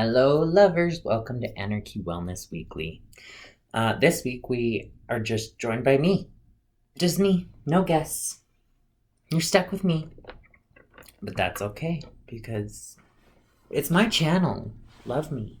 Hello, lovers. Welcome to Ener-Ki Wellness Weekly. This week we are just joined by me. Just me. No guests. You're stuck with me. But that's okay because it's my channel. Love me.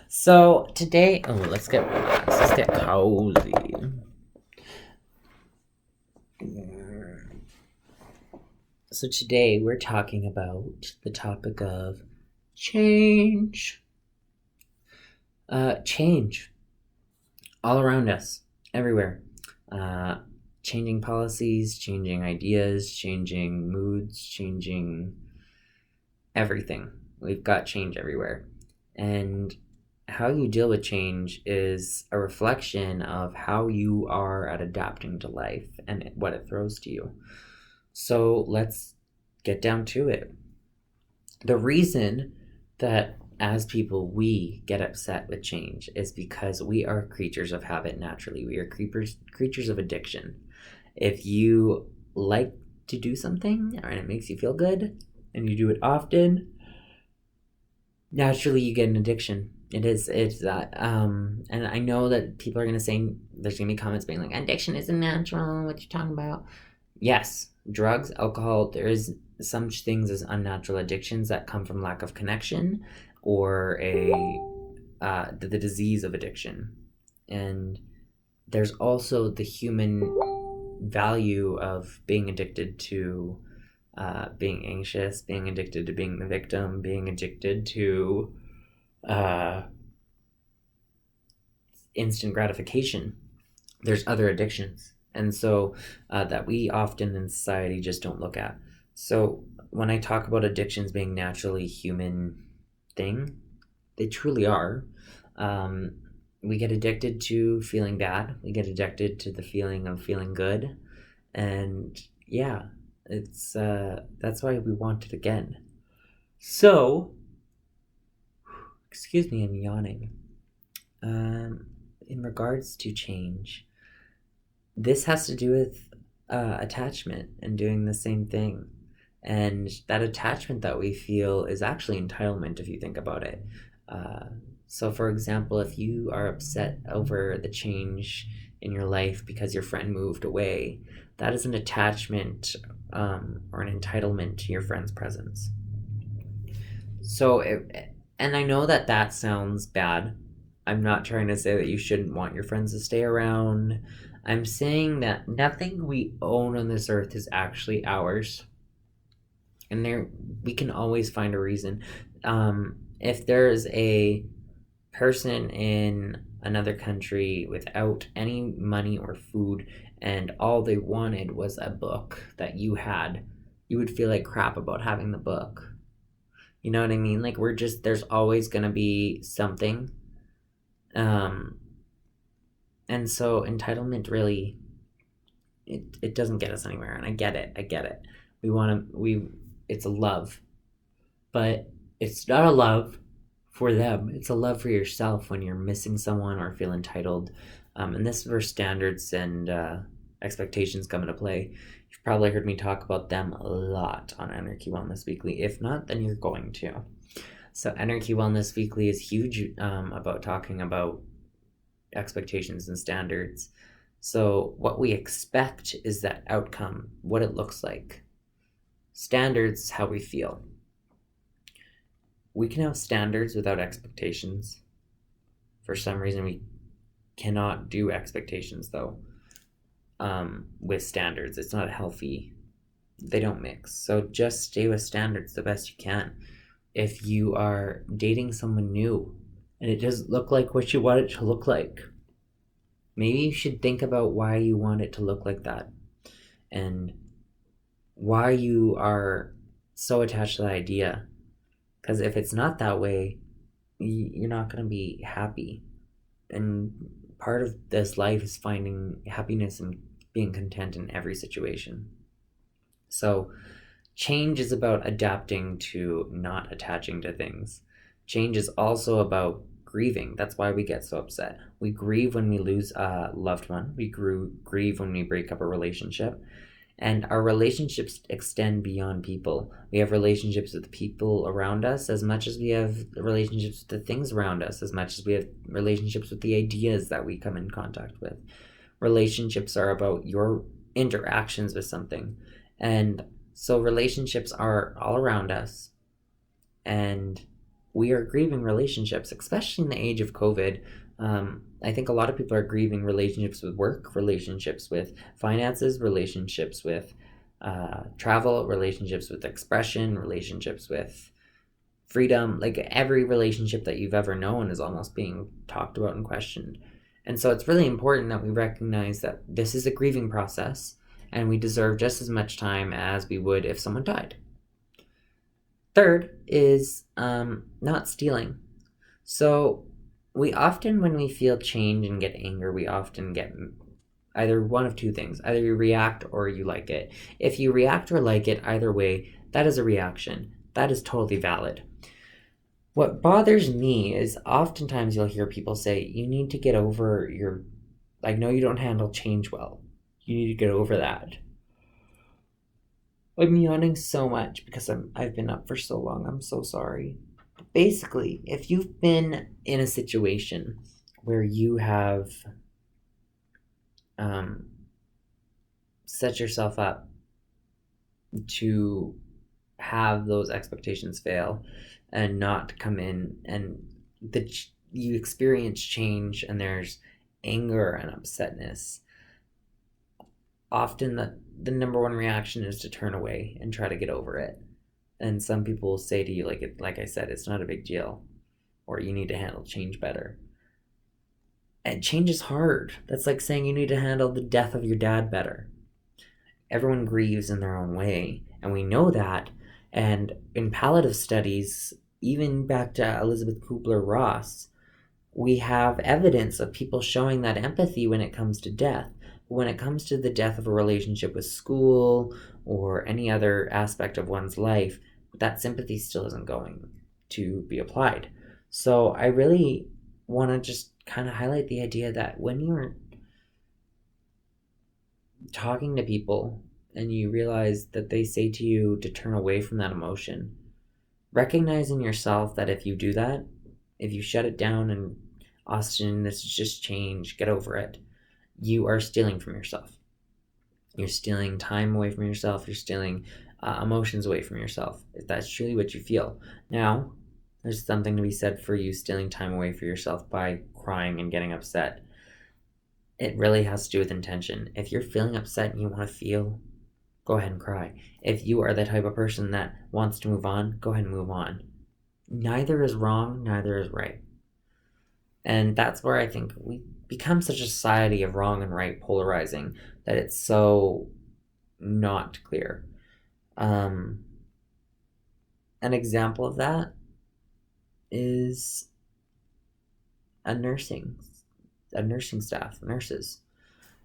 So today, let's get relaxed. Let's get cozy. So today we're talking about the topic of change. Change all around us, everywhere. Changing policies, changing ideas, changing moods, changing everything. We've got change everywhere. And how you deal with change is a reflection of how you are at adapting to life and what it throws to you. So let's get down to it. The reason that as people we get upset with change is because we are creatures of habit naturally. We are creatures of addiction. If you like to do something and it makes you feel good and you do it often, naturally you get an addiction. It's that and I know that people are gonna say, there's gonna be comments being like, addiction isn't natural, what you talking about? Yes, drugs, alcohol, there is some things as unnatural addictions that come from lack of connection or the disease of addiction. And there's also the human value of being addicted to being anxious, being addicted to being the victim, being addicted to instant gratification. There's other addictions. And so that we often in society just don't look at. So when I talk about addictions being naturally human thing, they truly are. We get addicted to feeling bad. We get addicted to the feeling of feeling good. And yeah, it's that's why we want it again. So, excuse me, I'm yawning. In regards to change, this has to do with attachment and doing the same thing. And that attachment that we feel is actually entitlement if you think about it. So, for example, if you are upset over the change in your life because your friend moved away, that is an attachment or an entitlement to your friend's presence. So, and I know that that sounds bad. I'm not trying to say that you shouldn't want your friends to stay around. I'm saying that nothing we own on this earth is actually ours. And we can always find a reason. If there's a person in another country without any money or food and all they wanted was a book that you had, you would feel like crap about having the book. You know what I mean? Like, there's always going to be something. And so entitlement really, it doesn't get us anywhere. And I get it. It's a love, but it's not a love for them. It's a love for yourself when you're missing someone or feel entitled. And this is where standards and expectations come into play. You've probably heard me talk about them a lot on Ener-Ki Wellness Weekly. If not, then you're going to. So Ener-Ki Wellness Weekly is huge about talking about expectations and standards. So what we expect is that outcome, what it looks like. Standards, how we feel. We can have standards without expectations. For some reason, we cannot do expectations, though, with standards. It's not healthy. They don't mix. So just stay with standards the best you can. If you are dating someone new and it doesn't look like what you want it to look like, maybe you should think about why you want it to look like that and why you are so attached to the idea. Because if it's not that way, you're not going to be happy. And part of this life is finding happiness and being content in every situation. So change is about adapting to not attaching to things. Change is also about grieving. That's why we get so upset. We grieve when we lose a loved one. We grieve when we break up a relationship. And our relationships extend beyond people. We have relationships with the people around us as much as we have relationships with the things around us, as much as we have relationships with the ideas that we come in contact with. Relationships are about your interactions with something. And so relationships are all around us. And we are grieving relationships, especially in the age of COVID. I think a lot of people are grieving relationships with work, relationships with finances, relationships with travel, relationships with expression, relationships with freedom. Like every relationship that you've ever known is almost being talked about and questioned. And so it's really important that we recognize that this is a grieving process and we deserve just as much time as we would if someone died. Third is not stealing. So we often, when we feel change and get anger, we often get either one of two things. Either you react or you like it. If you react or like it, either way, that is a reaction. That is totally valid. What bothers me is oftentimes you'll hear people say, you need to get over your, like, no, you don't handle change well. You need to get over that. I'm yawning so much because I've been up for so long. I'm so sorry. Basically, if you've been in a situation where you have set yourself up to have those expectations fail and not come in, and you experience change and there's anger and upsetness, often the number one reaction is to turn away and try to get over it. And some people will say to you, like I said, it's not a big deal, or you need to handle change better. And change is hard. That's like saying you need to handle the death of your dad better. Everyone grieves in their own way, and we know that. And in palliative studies, even back to Elizabeth Kubler-Ross, we have evidence of people showing that empathy when it comes to death. When it comes to the death of a relationship with school or any other aspect of one's life, that sympathy still isn't going to be applied. So I really want to just kind of highlight the idea that when you're talking to people and you realize that they say to you to turn away from that emotion, recognize in yourself that if you do that, if you shut it down and, Austin, this is just change, get over it, you are stealing from yourself. You're stealing time away from yourself. You're stealing emotions away from yourself, if that's truly what you feel. Now, there's something to be said for you stealing time away for yourself by crying and getting upset. It really has to do with intention. If you're feeling upset and you want to feel, go ahead and cry. If you are the type of person that wants to move on, go ahead and move on. Neither is wrong, neither is right. And that's where I think we become such a society of wrong and right polarizing that it's so not clear. An example of that is a nursing staff, nurses.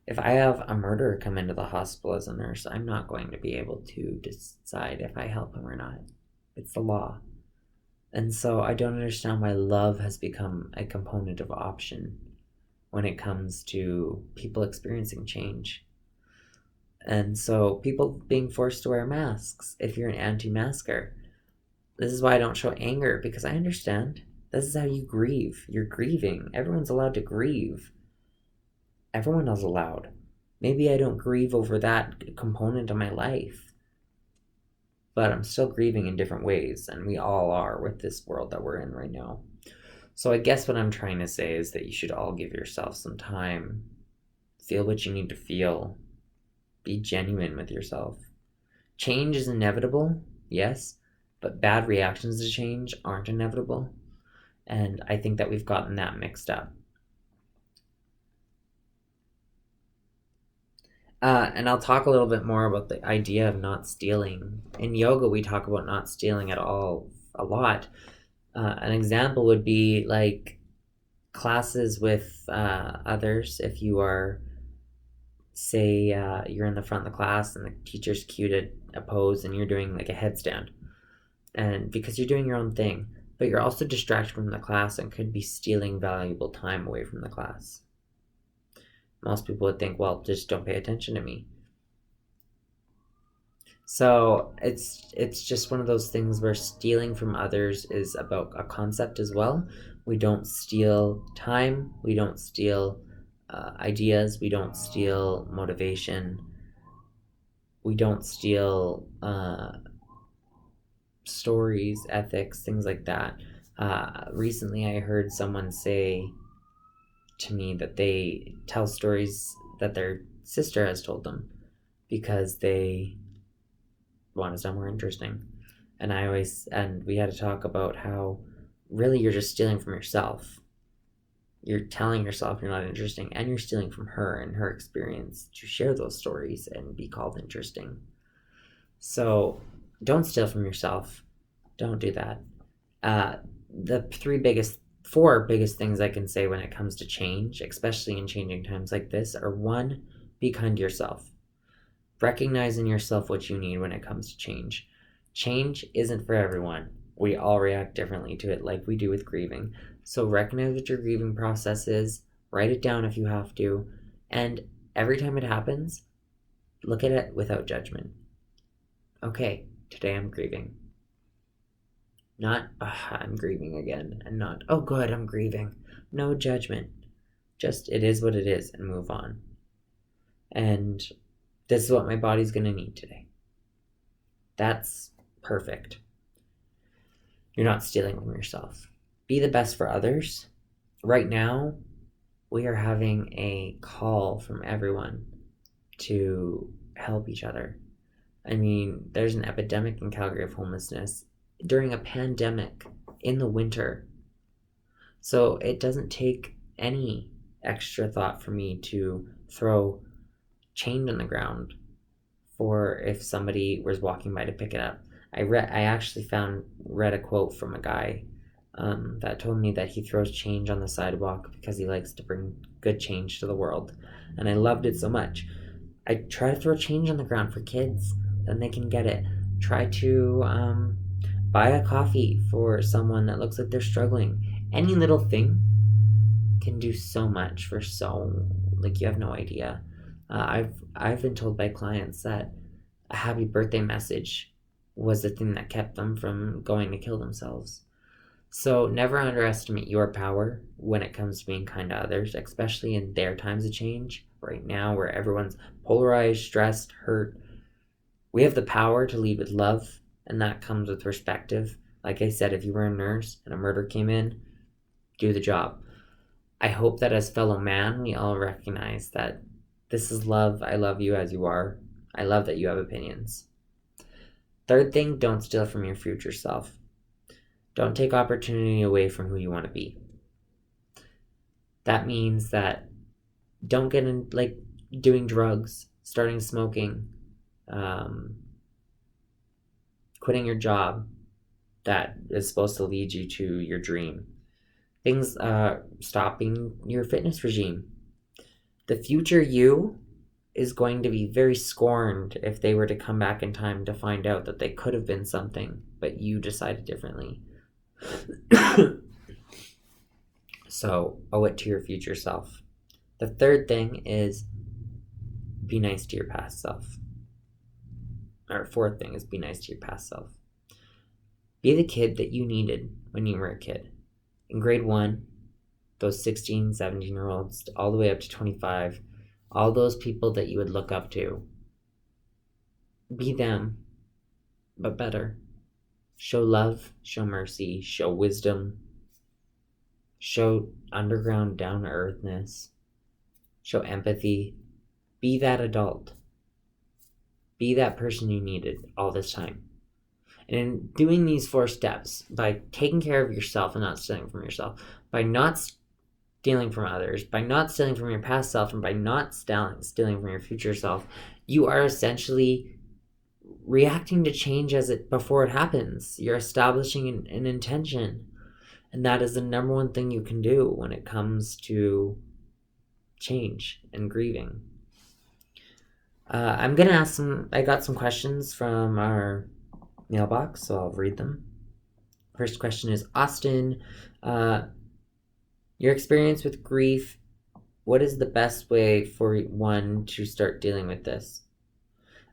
If I have a murderer come into the hospital as a nurse, I'm not going to be able to decide if I help him or not. It's the law. And so I don't understand why love has become a component of option when it comes to people experiencing change. And so people being forced to wear masks if you're an anti-masker. This is why I don't show anger, because I understand. This is how you grieve. You're grieving. Everyone's allowed to grieve. Everyone is allowed. Maybe I don't grieve over that component of my life, but I'm still grieving in different ways, and we all are with this world that we're in right now. So I guess what I'm trying to say is that you should all give yourself some time. Feel what you need to feel. Be genuine with yourself. Change is inevitable, yes, but bad reactions to change aren't inevitable. And I think that we've gotten that mixed up. And I'll talk a little bit more about the idea of not stealing. In yoga, we talk about not stealing at all a lot. An example would be like classes with others. If you are, say, you're in the front of the class and the teacher's cued a pose and you're doing like a headstand. And because you're doing your own thing, but you're also distracted from the class and could be stealing valuable time away from the class. Most people would think, well, just don't pay attention to me. So it's just one of those things where stealing from others is about a concept as well. We don't steal time. We don't steal ideas. We don't steal motivation. We don't steal stories, ethics, things like that. Recently, I heard someone say to me that they tell stories that their sister has told them because they want to sound more interesting. And we had to talk about how really you're just stealing from yourself. You're telling yourself you're not interesting, and you're stealing from her and her experience to share those stories and be called interesting. So don't steal from yourself. Don't do that. Uh, the four biggest things I can say when it comes to change, especially in changing times like this, are one, be kind to yourself. Recognize in yourself what you need when it comes to change. Change isn't for everyone. We all react differently to it, like we do with grieving. So recognize what your grieving process is, write it down if you have to, and every time it happens, look at it without judgment. Okay, today I'm grieving. Not, I'm grieving again, and not, oh, good, I'm grieving. No judgment. Just, it is what it is, and move on. And this is what my body's gonna need today. That's perfect. You're not stealing from yourself. Be the best for others. Right now, we are having a call from everyone to help each other. I mean, there's an epidemic in Calgary of homelessness during a pandemic in the winter. So it doesn't take any extra thought for me to throw change on the ground for if somebody was walking by to pick it up. I actually read a quote from a guy that told me that he throws change on the sidewalk because he likes to bring good change to the world, and I loved it so much. I try to throw change on the ground for kids, then they can get it. Try to buy a coffee for someone that looks like they're struggling. Any little thing can do so much for like you have no idea. I've been told by clients that a happy birthday message was the thing that kept them from going to kill themselves. So never underestimate your power when it comes to being kind to others, especially in their times of change. Right now, where everyone's polarized, stressed, hurt, we have the power to lead with love, and that comes with perspective. Like I said, if you were a nurse and a murder came in, do the job. I hope that as fellow man, we all recognize that this is love. I love you as you are. I love that you have opinions. Third thing, don't steal from your future self. Don't take opportunity away from who you want to be. That means that don't get in, like, doing drugs, starting smoking, quitting your job that is supposed to lead you to your dream. Things, stopping your fitness regime. The future you is going to be very scorned if they were to come back in time to find out that they could have been something, but you decided differently. So, owe it to your future self. The third thing is be nice to your past self. Or fourth thing is be nice to your past self. Be the kid that you needed when you were a kid. In grade 1, those 16, 17-year-olds, all the way up to 25, all those people that you would look up to. Be them, but better. Show love, show mercy, show wisdom, show underground down-to-earthness, show empathy. Be that adult. Be that person you needed all this time. And in doing these 4 steps, by taking care of yourself and not stealing from yourself, by not stealing from others, by not stealing from your past self, and by not stealing from your future self, you are essentially reacting to change before it happens. You're establishing an intention, and that is the number one thing you can do when it comes to change and grieving. I'm gonna ask I got some questions from our mailbox, so I'll read them. First question is, Austin, your experience with grief, what is the best way for one to start dealing with this?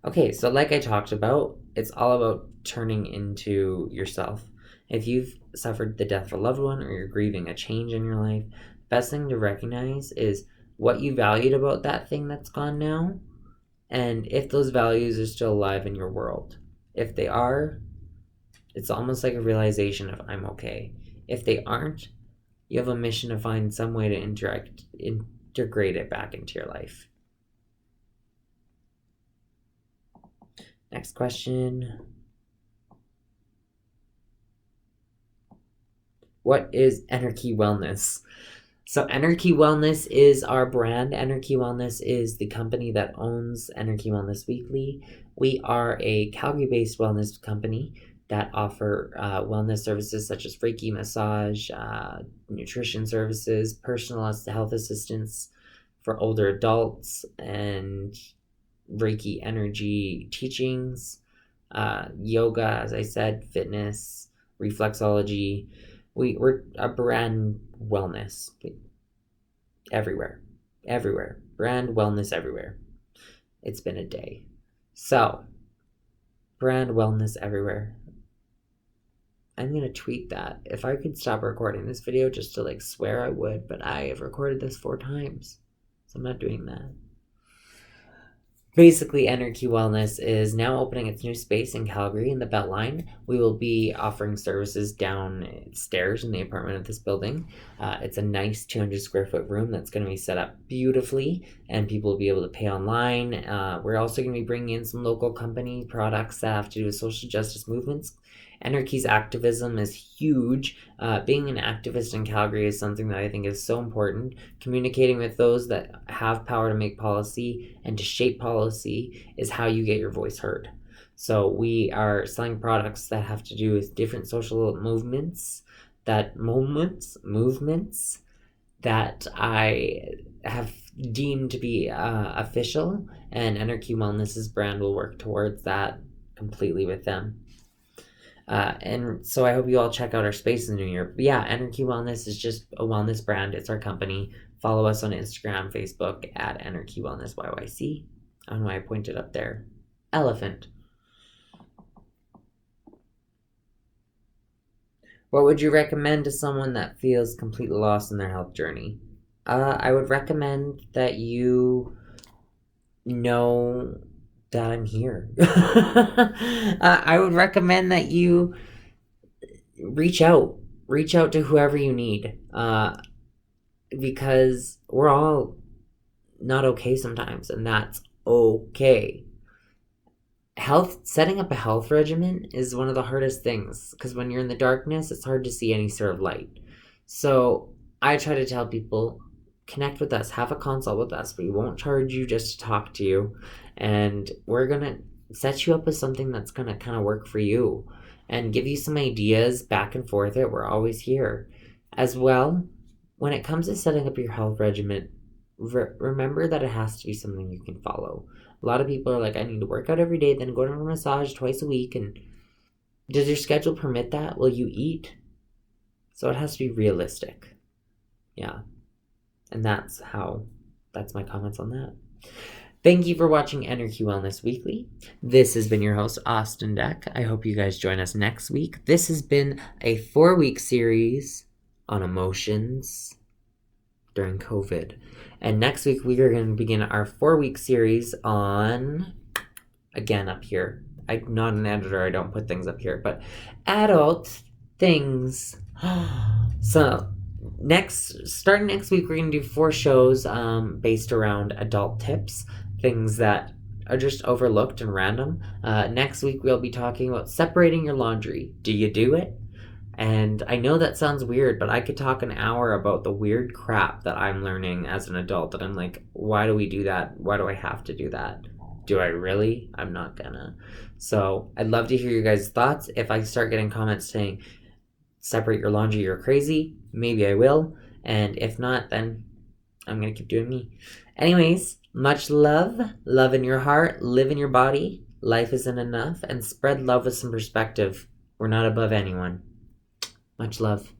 Okay, so like I talked about, it's all about turning into yourself. If you've suffered the death of a loved one or you're grieving a change in your life, best thing to recognize is what you valued about that thing that's gone now, and if those values are still alive in your world. If they are, it's almost like a realization of I'm okay. If they aren't, you have a mission to find some way to integrate it back into your life. Next question. What is Ener-Ki Wellness? So Ener-Ki Wellness is our brand. Ener-Ki Wellness is the company that owns Ener-Ki Wellness Weekly. We are a Calgary-based wellness company that offer wellness services such as Reiki massage, nutrition services, personal health assistance for older adults, and Reiki energy teachings, yoga, as I said, fitness, reflexology. We're a brand wellness everywhere. Everywhere. Brand wellness everywhere. It's been a day. So, brand wellness everywhere. I'm going to tweet that. If I could stop recording this video just to like swear, I would, but I have recorded this 4 times. So I'm not doing that. Basically, Ener-Ki Wellness is now opening its new space in Calgary in the Beltline. We will be offering services downstairs in the apartment of this building. It's a nice 200 square foot room that's going to be set up beautifully, and people will be able to pay online. We're also going to be bringing in some local company products that have to do with social justice movements. Ener-Ki's activism is huge. Being an activist in Calgary is something that I think is so important. Communicating with those that have power to make policy and to shape policy is how you get your voice heard. So we are selling products that have to do with different social movements that I have deemed to be official, and Ener-Ki Wellness's brand will work towards that completely with them. And so I hope you all check out our space in the new year. But yeah, Ener-Ki Wellness is just a wellness brand. It's our company. Follow us on Instagram, Facebook at Ener-Ki Wellness YYC. I don't know why I pointed up there. Elephant. What would you recommend to someone that feels completely lost in their health journey? I would recommend that you know that I'm here. I would recommend that you reach out to whoever you need, because we're all not okay sometimes, and that's okay. Setting up a health regimen is one of the hardest things, because when you're in the darkness, it's hard to see any sort of light. So I try to tell people, connect with us, have a consult with us. We won't charge you just to talk to you, and we're gonna set you up with something that's gonna kind of work for you and give you some ideas back and forth. We're always here. As well, when it comes to setting up your health regimen, remember that it has to be something you can follow. A lot of people are like, I need to work out every day, then go to a massage twice a week. And does your schedule permit that? Will you eat? So it has to be realistic. Yeah. And that's my comments on that. Thank you for watching Ener-Ki Wellness Weekly. This has been your host, Austin Deck. I hope you guys join us next week. This has been a 4-week series on emotions during COVID. And next week, we are going to begin our 4-week series on, again, up here. I'm not an editor. I don't put things up here. But adult things. So starting next week, we're going to do 4 shows based around adult tips. Things that are just overlooked and random. Next week, we'll be talking about separating your laundry. Do you do it? And I know that sounds weird, but I could talk an hour about the weird crap that I'm learning as an adult that I'm like, why do we do that? Why do I have to do that? Do I really? I'm not gonna. So I'd love to hear your guys' thoughts. If I start getting comments saying, separate your laundry, you're crazy, maybe I will. And if not, then I'm gonna keep doing me. Anyways, much love. Love in your heart. Live in your body. Life isn't enough. And spread love with some perspective. We're not above anyone. Much love.